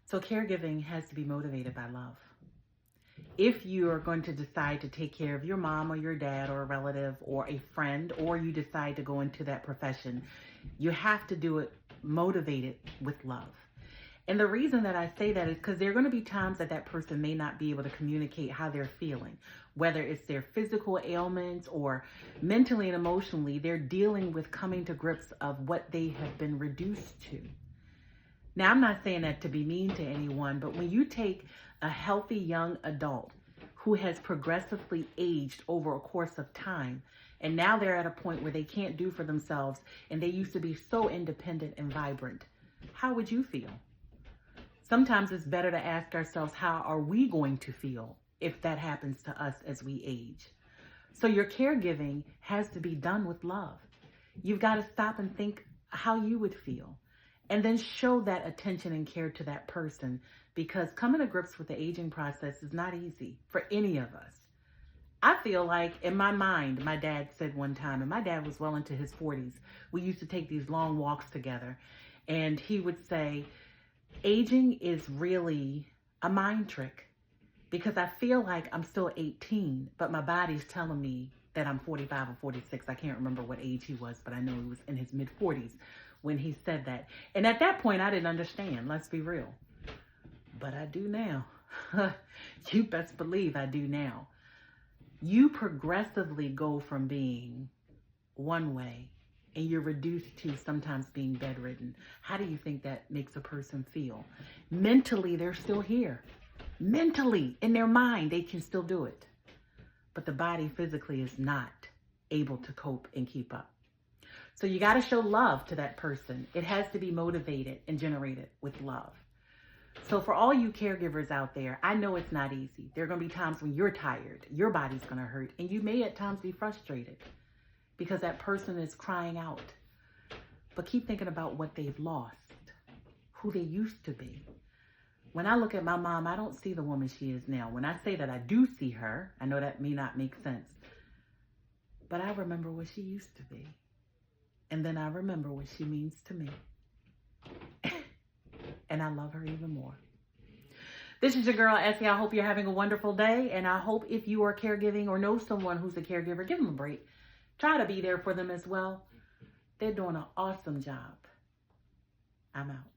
So caregiving has to be motivated by love. If you are going to decide to take care of your mom or your dad or a relative or a friend, or you decide to go into that profession, you have to do it motivated with love. And the reason that I say that is because there are going to be times that that person may not be able to communicate how they're feeling, whether it's their physical ailments or mentally and emotionally, they're dealing with coming to grips of what they have been reduced to. Now, I'm not saying that to be mean to anyone, but when you take a healthy young adult who has progressively aged over a course of time, and now they're at a point where they can't do for themselves, and they used to be so independent and vibrant, how would you feel? Sometimes it's better to ask ourselves, how are we going to feel if that happens to us as we age? So your caregiving has to be done with love. You've got to stop and think how you would feel, and then show that attention and care to that person, because coming to grips with the aging process is not easy for any of us. I feel like in my mind, my dad said one time, and my dad was well into his 40s, we used to take these long walks together, and he would say, aging is really a mind trick, because I feel like I'm still 18, but my body's telling me that I'm 45 or 46. I can't remember what age he was, but I know he was in his mid 40s when he said that. And at that point, I didn't understand, let's be real. But I do now. You best believe I do now. You progressively go from being one way and you're reduced to sometimes being bedridden. How do you think that makes a person feel? Mentally, they're still here. Mentally, in their mind, they can still do it. But the body physically is not able to cope and keep up. So you got to show love to that person. It has to be motivated and generated with love. So for all you caregivers out there, I know it's not easy. There are going to be times when you're tired, your body's going to hurt, and you may at times be frustrated because that person is crying out. But keep thinking about what they've lost, who they used to be. When I look at my mom, I don't see the woman she is now. When I say that I do see her, I know that may not make sense, but I remember what she used to be. And then I remember what she means to me. And I love her even more. This is your girl, Essie. I hope you're having a wonderful day. And I hope if you are caregiving or know someone who's a caregiver, give them a break. Try to be there for them as well. They're doing an awesome job. I'm out.